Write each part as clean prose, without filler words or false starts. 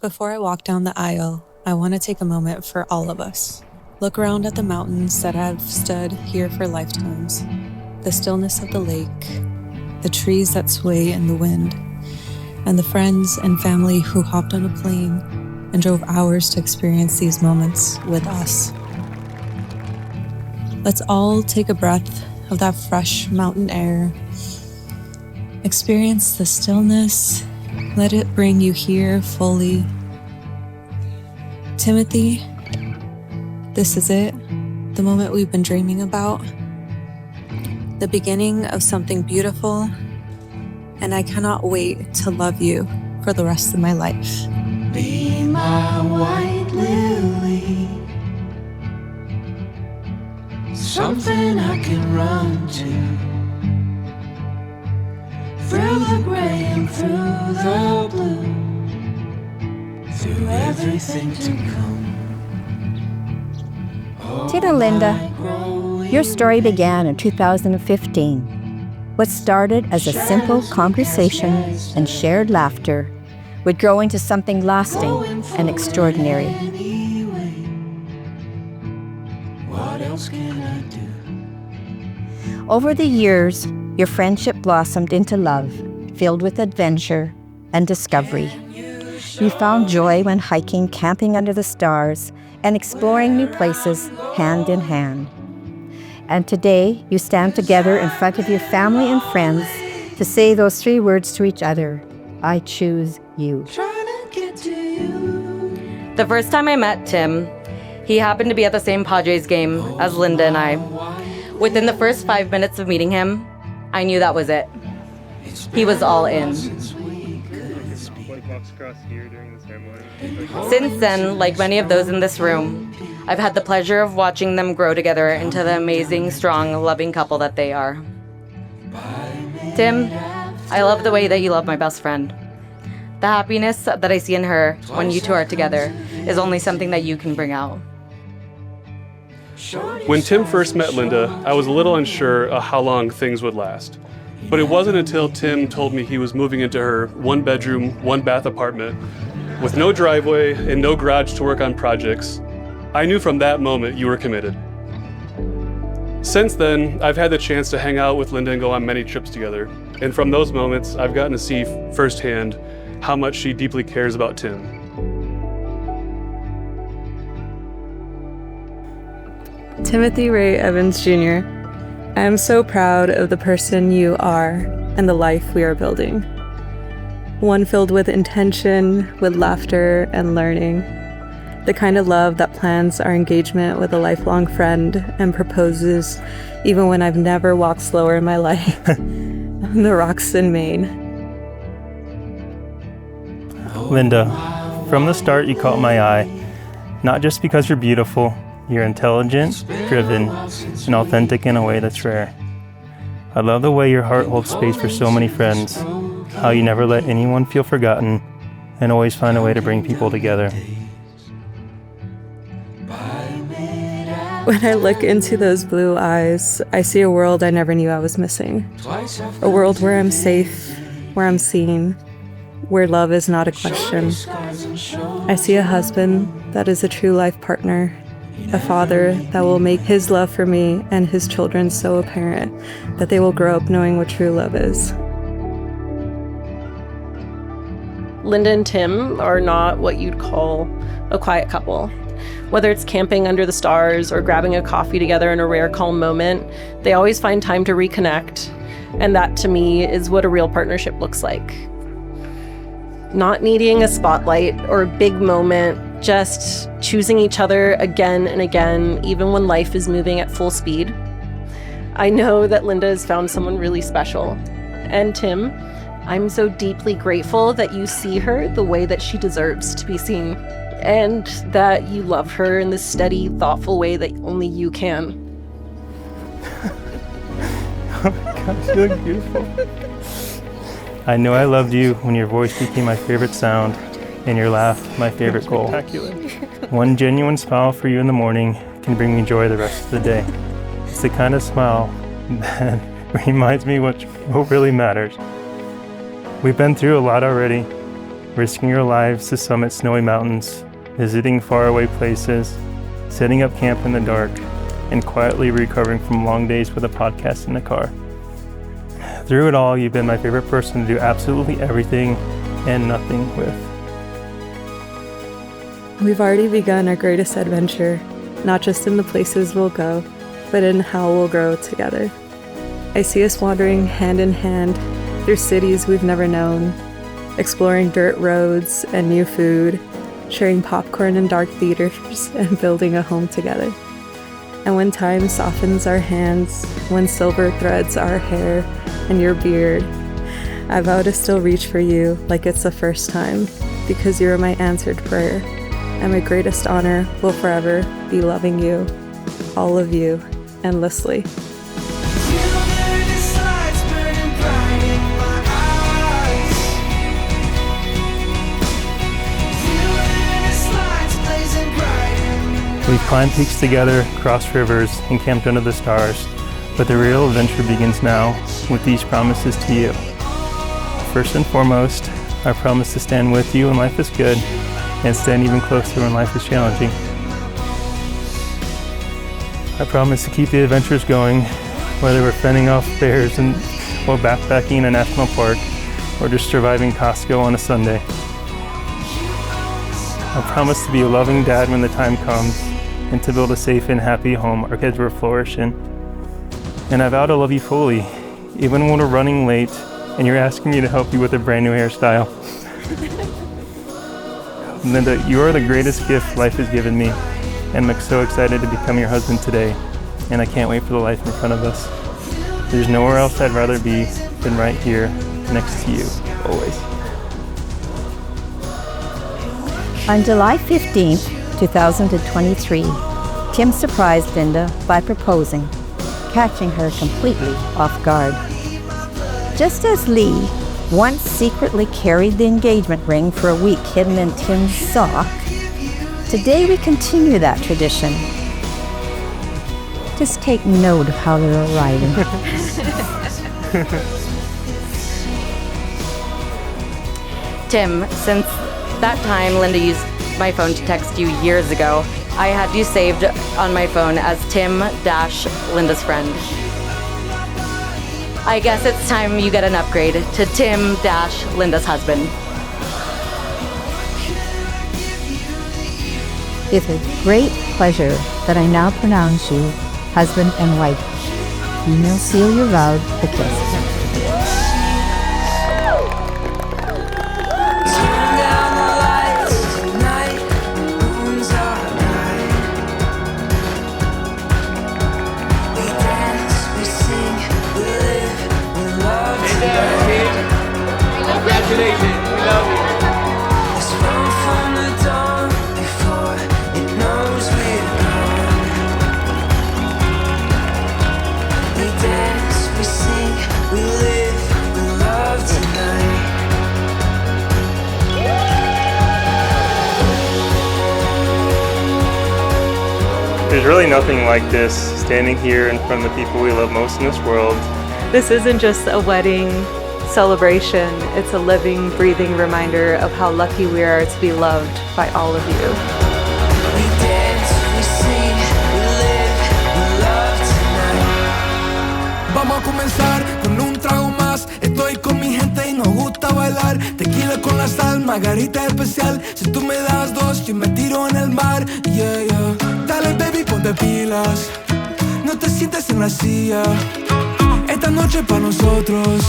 Before I walk down the aisle, I want to take a moment for all of us. Look around at the mountains that have stood here for lifetimes, the stillness of the lake, the trees that sway in the wind, and the friends and family who hopped on a plane and drove hours to experience these moments with us. Let's all take a breath of that fresh mountain air. Experience the stillness. Let it bring you here fully. Timothy, this is it, the moment we've been dreaming about. The beginning of something beautiful, and I cannot wait to love you for the rest of my life. Be my white lily, something I can run to, through the gray and through the blue, through everything to come. Tim and Linda, your story began in 2015. What started as a simple conversation and shared laughter would grow into something lasting and extraordinary. What else can I do? Over the years, your friendship blossomed into love, filled with adventure and discovery. You found joy when hiking, camping under the stars, and exploring new places hand in hand. And today, you stand together in front of your family and friends to say those 3 words to each other: I choose you. The first time I met Tim, he happened to be at the same Padres game as Linda and I. Within the first 5 minutes of meeting him, I knew that was it. He was all in. Since then, like many of those in this room, I've had the pleasure of watching them grow together into the amazing, strong, loving couple that they are. Tim, I love the way that you love my best friend. The happiness that I see in her when you two are together is only something that you can bring out. When Tim first met Linda, I was a little unsure of how long things would last. But it wasn't until Tim told me he was moving into her 1-bedroom, 1-bath apartment with no driveway and no garage to work on projects. I knew from that moment you were committed. Since then, I've had the chance to hang out with Linda and go on many trips together. And from those moments, I've gotten to see firsthand how much she deeply cares about Tim. Timothy Ray Evans Jr., I am so proud of the person you are and the life we are building. One filled with intention, with laughter and learning. The kind of love that plans our engagement with a lifelong friend and proposes even when I've never walked slower in my life on the rocks in Maine. Linda, from the start you caught my eye, not just because you're beautiful. You're intelligent, driven, and authentic in a way that's rare. I love the way your heart holds space for so many friends, how you never let anyone feel forgotten, and always find a way to bring people together. When I look into those blue eyes, I see a world I never knew I was missing. A world where I'm safe, where I'm seen, where love is not a question. I see a husband that is a true life partner, a father that will make his love for me and his children so apparent that they will grow up knowing what true love is. Linda and Tim are not what you'd call a quiet couple. Whether it's camping under the stars or grabbing a coffee together in a rare calm moment, they always find time to reconnect. And that, to me, is what a real partnership looks like. Not needing a spotlight or a big moment, just choosing each other again and again, even when life is moving at full speed. I know that Linda has found someone really special. And Tim, I'm so deeply grateful that you see her the way that she deserves to be seen, and that you love her in the steady, thoughtful way that only you can. Oh my gosh, you look beautiful. I know I loved you when your voice became my favorite sound and your laugh my favorite goal. One genuine smile for you in the morning can bring me joy the rest of the day. It's the kind of smile that reminds me what really matters. We've been through a lot already, risking your lives to summit snowy mountains, visiting faraway places, setting up camp in the dark, and quietly recovering from long days with a podcast in the car. Through it all, you've been my favorite person to do absolutely everything and nothing with. We've already begun our greatest adventure, not just in the places we'll go, but in how we'll grow together. I see us wandering hand in hand through cities we've never known, exploring dirt roads and new food, sharing popcorn in dark theaters, and building a home together. And when time softens our hands, when silver threads our hair and your beard, I vow to still reach for you like it's the first time, because you're my answered prayer, and my greatest honor will forever be loving you, all of you, endlessly. We've climbed peaks together, crossed rivers, and camped under the stars, but the real adventure begins now with these promises to you. First and foremost, I promise to stand with you when life is good, and stand even closer when life is challenging. I promise to keep the adventures going, whether we're fending off bears while backpacking in a national park, or just surviving Costco on a Sunday. I promise to be a loving dad when the time comes, and to build a safe and happy home our kids will flourish in. And I vow to love you fully, even when we're running late and you're asking me to help you with a brand new hairstyle. Linda, you are the greatest gift life has given me, and I'm so excited to become your husband today, and I can't wait for the life in front of us. There's nowhere else I'd rather be than right here next to you, always. On July 15th, 2023, Tim surprised Linda by proposing, catching her completely off guard. Just as Lee once secretly carried the engagement ring for a week hidden in Tim's sock, today we continue that tradition. Just take note of how they're arriving. Tim, since that time Linda used my phone to text you years ago, I had you saved on my phone as Tim-Linda's friend. I guess it's time you get an upgrade to Tim-Linda's husband. It's a great pleasure that I now pronounce you husband and wife. You may seal your vow with a kiss. Congratulations, we love you. It's run from the dawn before it knows we're gone. We dance, we sing, we live, we love tonight. There's really nothing like this, standing here in front of the people we love most in this world. This isn't just a wedding celebration, it's a living, breathing reminder of how lucky we are to be loved by all of you. We dance, we sing, we live, we love tonight. Vamos a comenzar con un trago más. Estoy con mi gente y nos gusta bailar. Tequila con la sal, margarita especial. Si tú me das dos, yo me tiro en el mar. Yeah, yeah. Dale baby, ponte pilas. No te sientes en la silla. Esta noche pa' nosotros.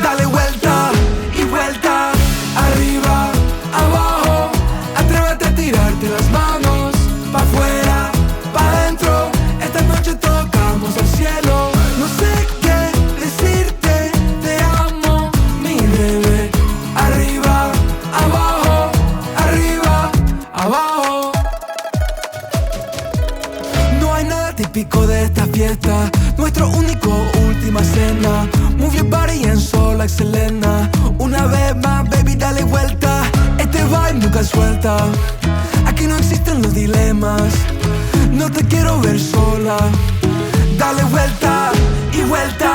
Dale vuelta y vuelta, arriba, abajo. Atrévete a tirarte las manos, pa' afuera, pa' adentro. Esta noche tocamos el cielo. No sé qué decirte, te amo, mi bebé. Arriba, abajo, arriba, abajo. No hay nada típico de esta fiesta. Nuestro único última cena. Move your body and soul like Selena. Una vez más, baby, dale vuelta. Este vibe nunca suelta. Aquí no existen los dilemas. No te quiero ver sola. Dale vuelta y vuelta.